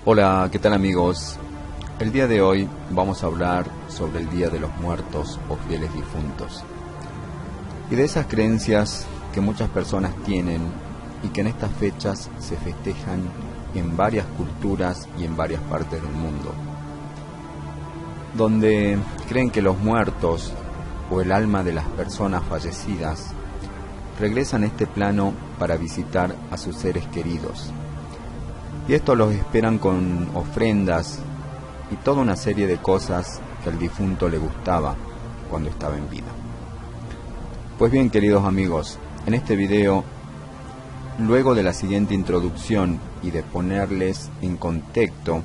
Hola, ¿qué tal amigos? El día de hoy vamos a hablar sobre el Día de los Muertos o Fieles Difuntos y de esas creencias que muchas personas tienen y que en estas fechas se festejan en varias culturas y en varias partes del mundo, donde creen que los muertos o el alma de las personas fallecidas regresan a este plano para visitar a sus seres queridos. Y esto los esperan con ofrendas y toda una serie de cosas que al difunto le gustaba cuando estaba en vida. Pues bien, queridos amigos, en este video, luego de la siguiente introducción y de ponerles en contexto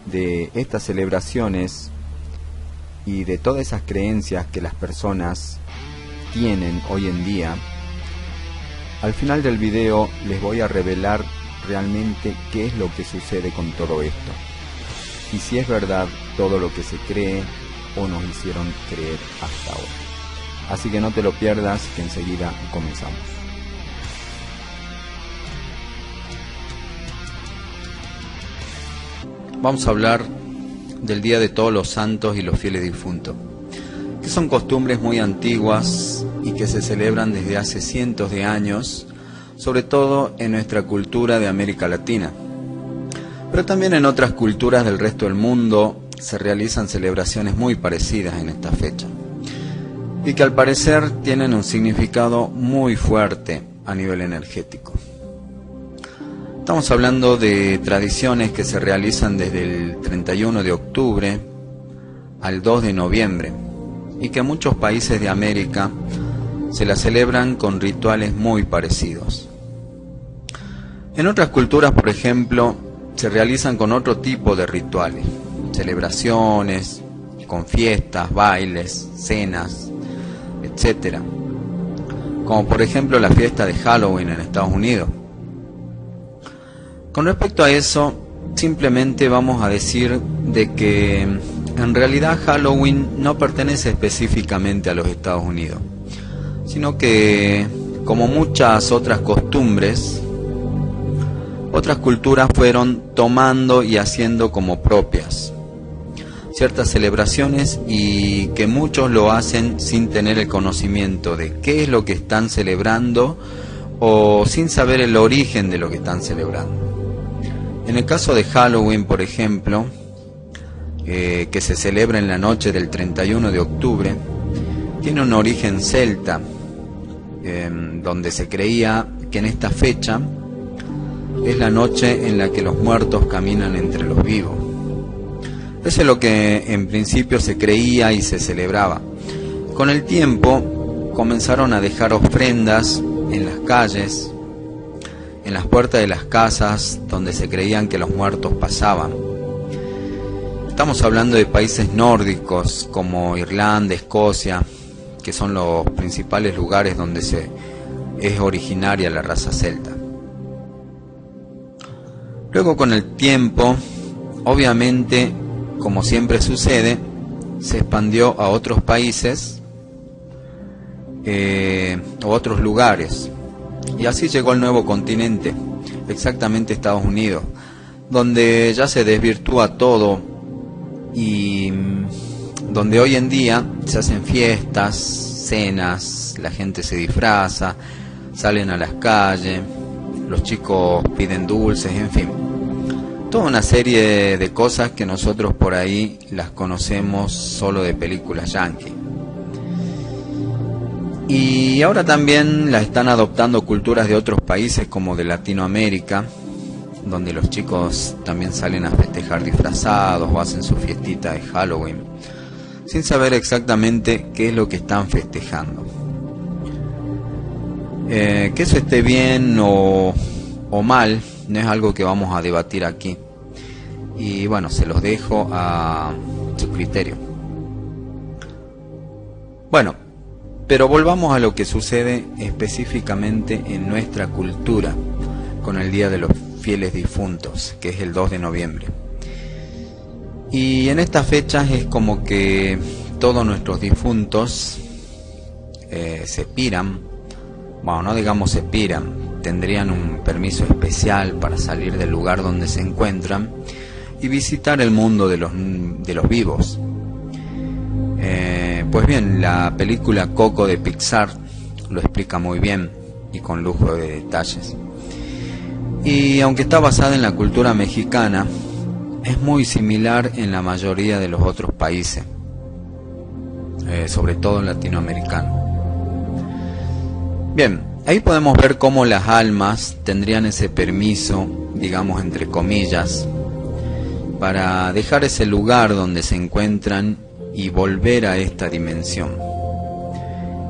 de estas celebraciones y de todas esas creencias que las personas tienen hoy en día, al final del video les voy a revelar realmente qué es lo que sucede con todo esto y si es verdad todo lo que se cree o nos hicieron creer hasta ahora. Así que no te lo pierdas, que enseguida comenzamos. Vamos a hablar del Día de Todos los Santos y los Fieles Difuntos, que son costumbres muy antiguas y que se celebran desde hace cientos de años, sobre todo en nuestra cultura de América Latina. Pero también en otras culturas del resto del mundo se realizan celebraciones muy parecidas en esta fecha, y que al parecer tienen un significado muy fuerte a nivel energético. Estamos hablando de tradiciones que se realizan desde el 31 de octubre al 2 de noviembre, y que en muchos países de América se las celebran con rituales muy parecidos. En otras culturas, por ejemplo, se realizan con otro tipo de rituales, celebraciones, con fiestas, bailes, cenas, etc. Como por ejemplo la fiesta de Halloween en Estados Unidos. Con respecto a eso, simplemente vamos a decir de que en realidad Halloween no pertenece específicamente a los Estados Unidos, sino que, como muchas otras costumbres, otras culturas fueron tomando y haciendo como propias ciertas celebraciones, y que muchos lo hacen sin tener el conocimiento de qué es lo que están celebrando o sin saber el origen de lo que están celebrando. En el caso de Halloween, por ejemplo, que se celebra en la noche del 31 de octubre, tiene un origen celta, donde se creía que en esta fecha es la noche en la que los muertos caminan entre los vivos. Eso es lo que en principio se creía y se celebraba. Con el tiempo comenzaron a dejar ofrendas en las calles, en las puertas de las casas donde se creían que los muertos pasaban. Estamos hablando de países nórdicos como Irlanda, Escocia, que son los principales lugares donde es originaria la raza celta. Luego, con el tiempo, obviamente, como siempre sucede, se expandió a otros países o otros lugares, y así llegó al nuevo continente, exactamente Estados Unidos, donde ya se desvirtúa todo y donde hoy en día se hacen fiestas, cenas, la gente se disfraza, salen a las calles, los chicos piden dulces, en fin, toda una serie de cosas que nosotros por ahí las conocemos solo de películas yankee. Y ahora también las están adoptando culturas de otros países como de Latinoamérica, donde los chicos también salen a festejar disfrazados o hacen su fiestita de Halloween, sin saber exactamente qué es lo que están festejando. Que eso esté bien o mal no es algo que vamos a debatir aquí, y bueno, se los dejo a su criterio. Bueno, pero volvamos a lo que sucede específicamente en nuestra cultura con el Día de los Fieles Difuntos, que es el 2 de noviembre. Y en estas fechas es como que todos nuestros difuntos se piran, bueno, no digamos se piran, tendrían un permiso especial para salir del lugar donde se encuentran y visitar el mundo de los vivos. Pues bien, la película Coco de Pixar lo explica muy bien y con lujo de detalles. Y aunque está basada en la cultura mexicana, es muy similar en la mayoría de los otros países, sobre todo latinoamericanos. Bien, ahí podemos ver cómo las almas tendrían ese permiso, digamos entre comillas, para dejar ese lugar donde se encuentran y volver a esta dimensión.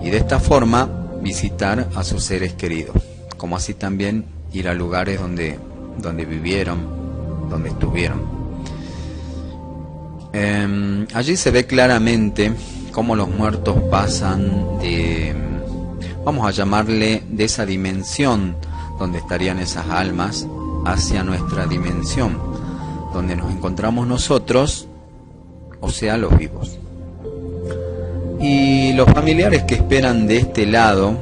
Y de esta forma visitar a sus seres queridos, como así también ir a lugares donde vivieron, donde estuvieron. Allí se ve claramente cómo los muertos pasan de, vamos a llamarle, de esa dimensión donde estarían esas almas hacia nuestra dimensión, donde nos encontramos nosotros, o sea, los vivos. Y los familiares que esperan de este lado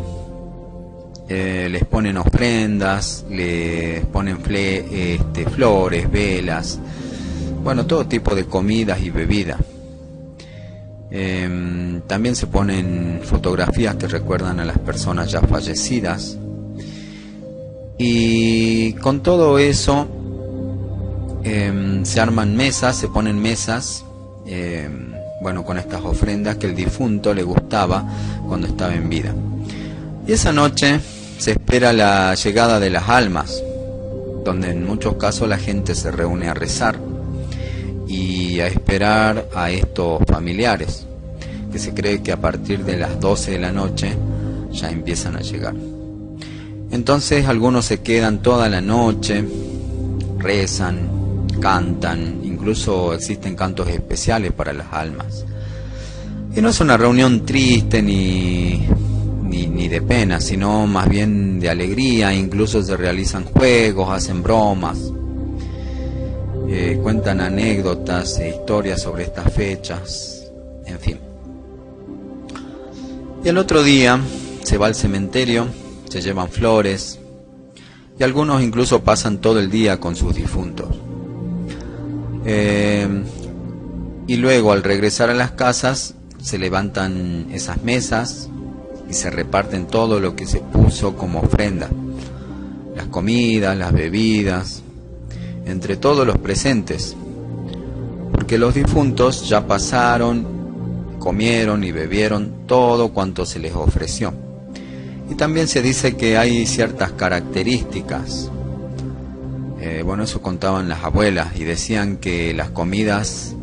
les ponen ofrendas, les ponen flores, velas, bueno, todo tipo de comidas y bebidas. También se ponen fotografías que recuerdan a las personas ya fallecidas. Y con todo eso se arman mesas, se ponen mesas, bueno, con estas ofrendas que el difunto le gustaba cuando estaba en vida. Y esa noche se espera la llegada de las almas, donde en muchos casos la gente se reúne a rezar y a esperar a estos familiares, que se cree que a partir de las 12 de la noche ya empiezan a llegar. Entonces algunos se quedan toda la noche, rezan, cantan, incluso existen cantos especiales para las almas. Y no es una reunión triste ni de pena, sino más bien de alegría. Incluso se realizan juegos, hacen bromas, cuentan anécdotas e historias sobre estas fechas, en fin. Y el otro día se va al cementerio, se llevan flores, y algunos incluso pasan todo el día con sus difuntos. Y luego, al regresar a las casas, se levantan esas mesas y se reparten todo lo que se puso como ofrenda, las comidas, las bebidas, entre todos los presentes, porque los difuntos ya pasaron, comieron y bebieron todo cuanto se les ofreció. Y también se dice que hay ciertas características, bueno, eso contaban las abuelas, y decían que las comidas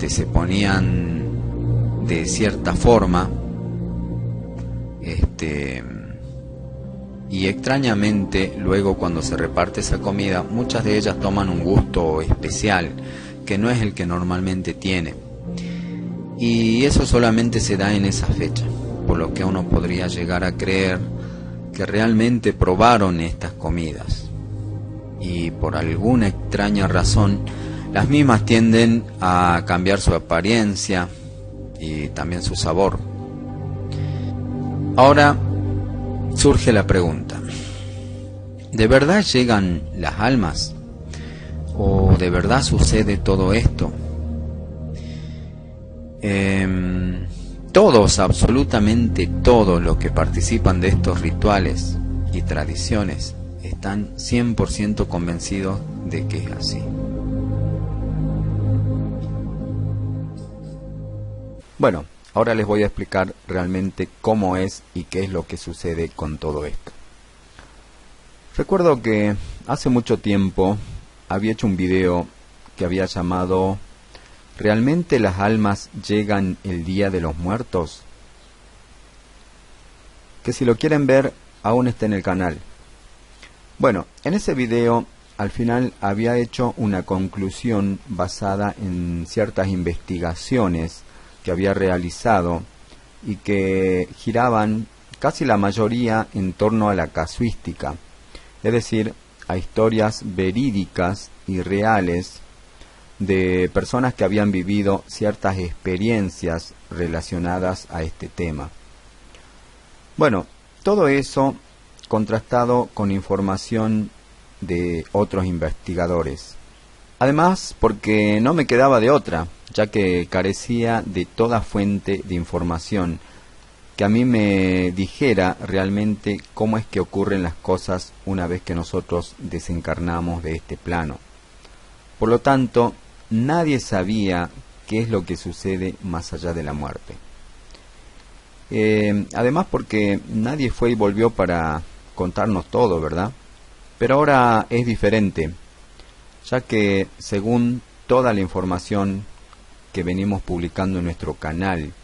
se ponían de cierta forma, y extrañamente luego cuando se reparte esa comida, muchas de ellas toman un gusto especial que no es el que normalmente tiene, y eso solamente se da en esa fecha, por lo que uno podría llegar a creer que realmente probaron estas comidas, y por alguna extraña razón las mismas tienden a cambiar su apariencia y también su sabor. Ahora surge la pregunta: ¿de verdad llegan las almas? ¿O de verdad sucede todo esto? Todos, absolutamente todos los que participan de estos rituales y tradiciones están 100% convencidos de que es así. Bueno, ahora les voy a explicar realmente cómo es y qué es lo que sucede con todo esto. Recuerdo que hace mucho tiempo había hecho un video que había llamado ¿Realmente las almas llegan el día de los muertos? Que si lo quieren ver, aún está en el canal. Bueno, en ese video al final había hecho una conclusión basada en ciertas investigaciones que había realizado y que giraban casi la mayoría en torno a la casuística, es decir, a historias verídicas y reales de personas que habían vivido ciertas experiencias relacionadas a este tema. Bueno, todo eso contrastado con información de otros investigadores, Además, porque no me quedaba de otra, ya que carecía de toda fuente de información que a mí me dijera realmente cómo es que ocurren las cosas una vez que nosotros desencarnamos de este plano. Por lo tanto, nadie sabía qué es lo que sucede más allá de la muerte. Además, porque nadie fue y volvió para contarnos todo, ¿verdad? Pero ahora es diferente, ya que según toda la información que venimos publicando en nuestro canal,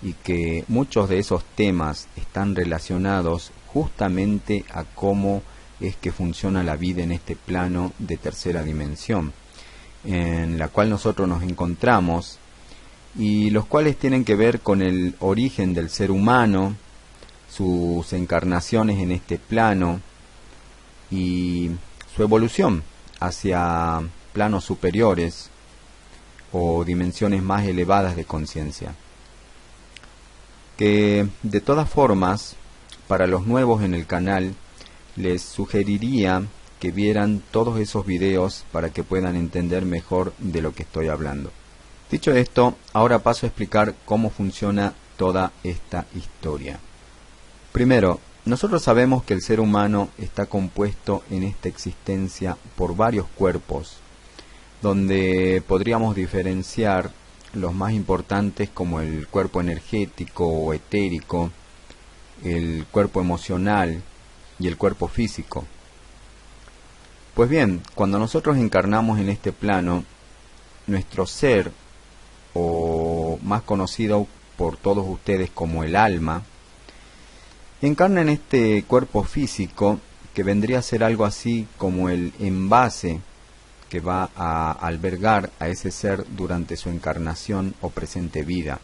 y que muchos de esos temas están relacionados justamente a cómo es que funciona la vida en este plano de tercera dimensión, en la cual nosotros nos encontramos, y los cuales tienen que ver con el origen del ser humano, sus encarnaciones en este plano y su evolución hacia planos superiores o dimensiones más elevadas de conciencia. Que de todas formas, para los nuevos en el canal, les sugeriría que vieran todos esos videos para que puedan entender mejor de lo que estoy hablando. Dicho esto, ahora paso a explicar cómo funciona toda esta historia. Primero, nosotros sabemos que el ser humano está compuesto en esta existencia por varios cuerpos, donde podríamos diferenciar los más importantes como el cuerpo energético o etérico, el cuerpo emocional y el cuerpo físico. Pues bien, cuando nosotros encarnamos en este plano, nuestro ser, o más conocido por todos ustedes como el alma, encarna en este cuerpo físico que vendría a ser algo así como el envase que va a albergar a ese ser durante su encarnación o presente vida.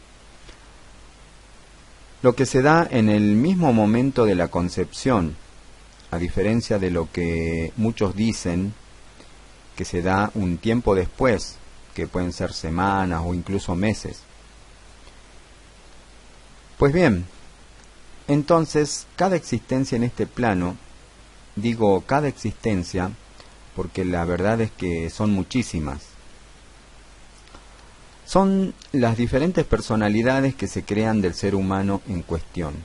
Lo que se da en el mismo momento de la concepción, a diferencia de lo que muchos dicen, que se da un tiempo después, que pueden ser semanas o incluso meses. Pues bien, entonces cada existencia en este plano, digo cada existencia, porque la verdad es que son muchísimas. Son las diferentes personalidades que se crean del ser humano en cuestión.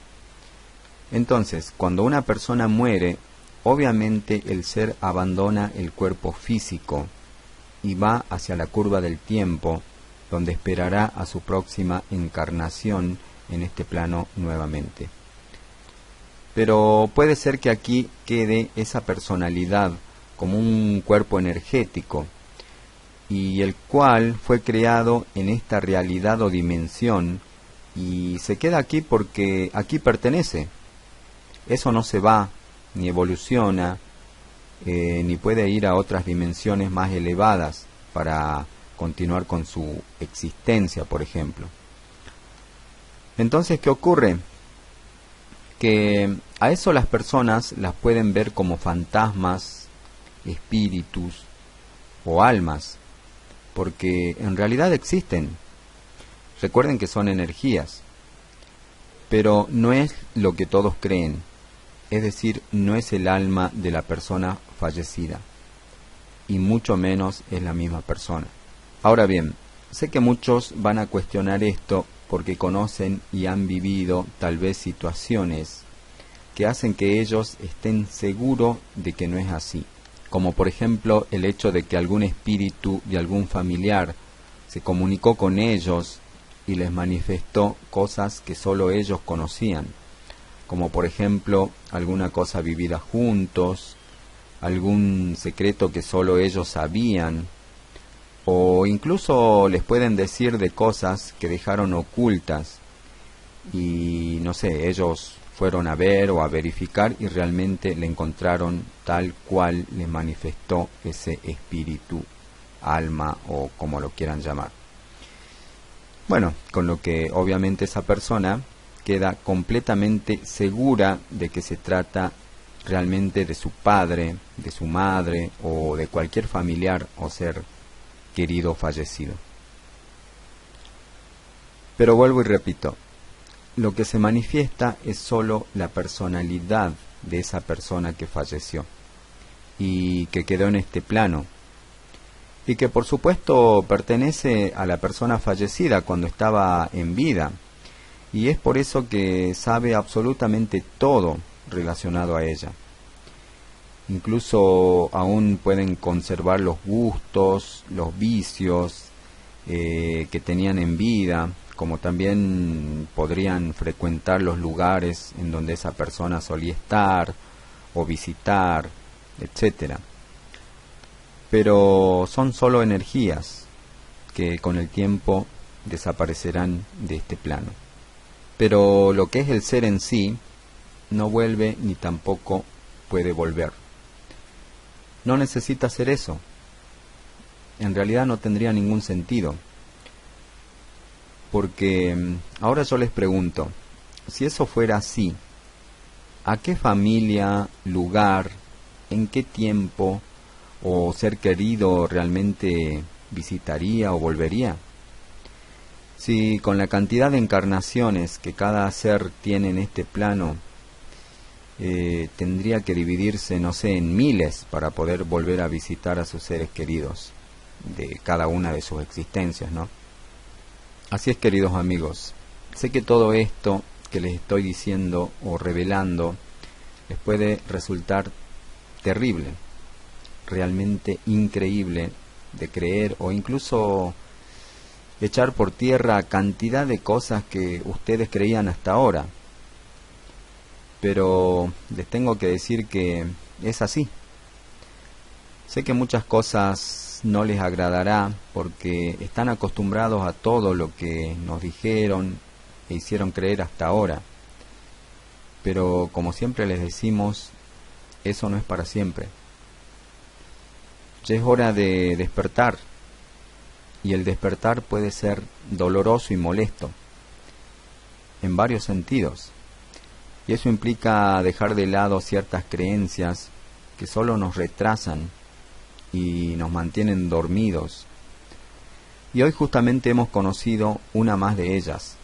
Entonces, cuando una persona muere, obviamente el ser abandona el cuerpo físico y va hacia la curva del tiempo, donde esperará a su próxima encarnación en este plano nuevamente. Pero puede ser que aquí quede esa personalidad como un cuerpo energético, y el cual fue creado en esta realidad o dimensión, y se queda aquí porque aquí pertenece. Eso no se va, ni evoluciona, ni puede ir a otras dimensiones más elevadas para continuar con su existencia, por ejemplo. Entonces, ¿qué ocurre? Que a eso las personas las pueden ver como fantasmas, espíritus o almas, porque en realidad existen. Recuerden que son energías, pero no es lo que todos creen, es decir, no es el alma de la persona fallecida, y mucho menos es la misma persona. Ahora bien, sé que muchos van a cuestionar esto porque conocen y han vivido tal vez situaciones que hacen que ellos estén seguros de que no es así, como por ejemplo el hecho de que algún espíritu de algún familiar se comunicó con ellos y les manifestó cosas que solo ellos conocían, como por ejemplo alguna cosa vivida juntos, algún secreto que solo ellos sabían, o incluso les pueden decir de cosas que dejaron ocultas y no sé, ellos fueron a ver o a verificar y realmente le encontraron tal cual les manifestó ese espíritu, alma o como lo quieran llamar. Bueno, con lo que obviamente esa persona queda completamente segura de que se trata realmente de su padre, de su madre o de cualquier familiar o ser querido fallecido. Pero vuelvo y repito, lo que se manifiesta es solo la personalidad de esa persona que falleció y que quedó en este plano. y que por supuesto pertenece a la persona fallecida cuando estaba en vida, y es por eso que sabe absolutamente todo relacionado a ella. Incluso aún pueden conservar los gustos, los vicios que tenían en vida, como también podrían frecuentar los lugares en donde esa persona solía estar o visitar, etcétera. Pero son solo energías que con el tiempo desaparecerán de este plano. Pero lo que es el ser en sí no vuelve ni tampoco puede volver. No necesita hacer eso. En realidad no tendría ningún sentido. Porque ahora yo les pregunto, si eso fuera así, ¿a qué familia, lugar, en qué tiempo o ser querido realmente visitaría o volvería? Si con la cantidad de encarnaciones que cada ser tiene en este plano, tendría que dividirse, no sé, en miles para poder volver a visitar a sus seres queridos de cada una de sus existencias, ¿no? Así es, queridos amigos, sé que todo esto que les estoy diciendo o revelando les puede resultar terrible, realmente increíble de creer, o incluso echar por tierra cantidad de cosas que ustedes creían hasta ahora. Pero les tengo que decir que es así. Sé que muchas cosas no les agradará porque están acostumbrados a todo lo que nos dijeron e hicieron creer hasta ahora. Pero como siempre les decimos, eso no es para siempre. Ya es hora de despertar, y el despertar puede ser doloroso y molesto en varios sentidos. Y eso implica dejar de lado ciertas creencias que solo nos retrasan y nos mantienen dormidos. Y hoy justamente hemos conocido una más de ellas,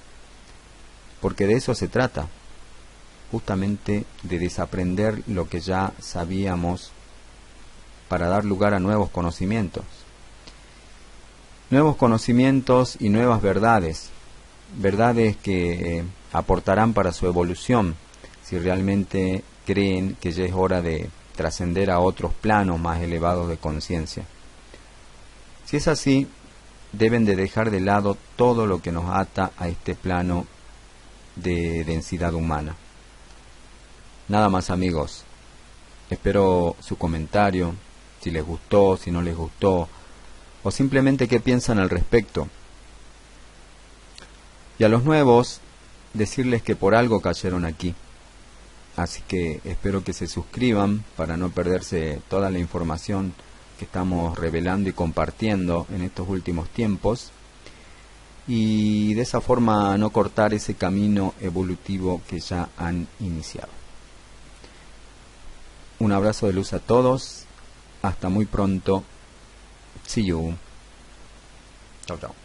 porque de eso se trata, justamente de desaprender lo que ya sabíamos para dar lugar a nuevos conocimientos. Nuevos conocimientos y nuevas verdades, verdades que aportarán para su evolución, si realmente creen que ya es hora de trascender a otros planos más elevados de conciencia. Si es así, deben de dejar de lado todo lo que nos ata a este plano de densidad humana. Nada más, amigos. Espero su comentario, si les gustó, si no les gustó, o simplemente qué piensan al respecto. Y a los nuevos, decirles que por algo cayeron aquí. Así que espero que se suscriban para no perderse toda la información que estamos revelando y compartiendo en estos últimos tiempos, y de esa forma no cortar ese camino evolutivo que ya han iniciado. Un abrazo de luz a todos. Hasta muy pronto. See you. Chao, chao.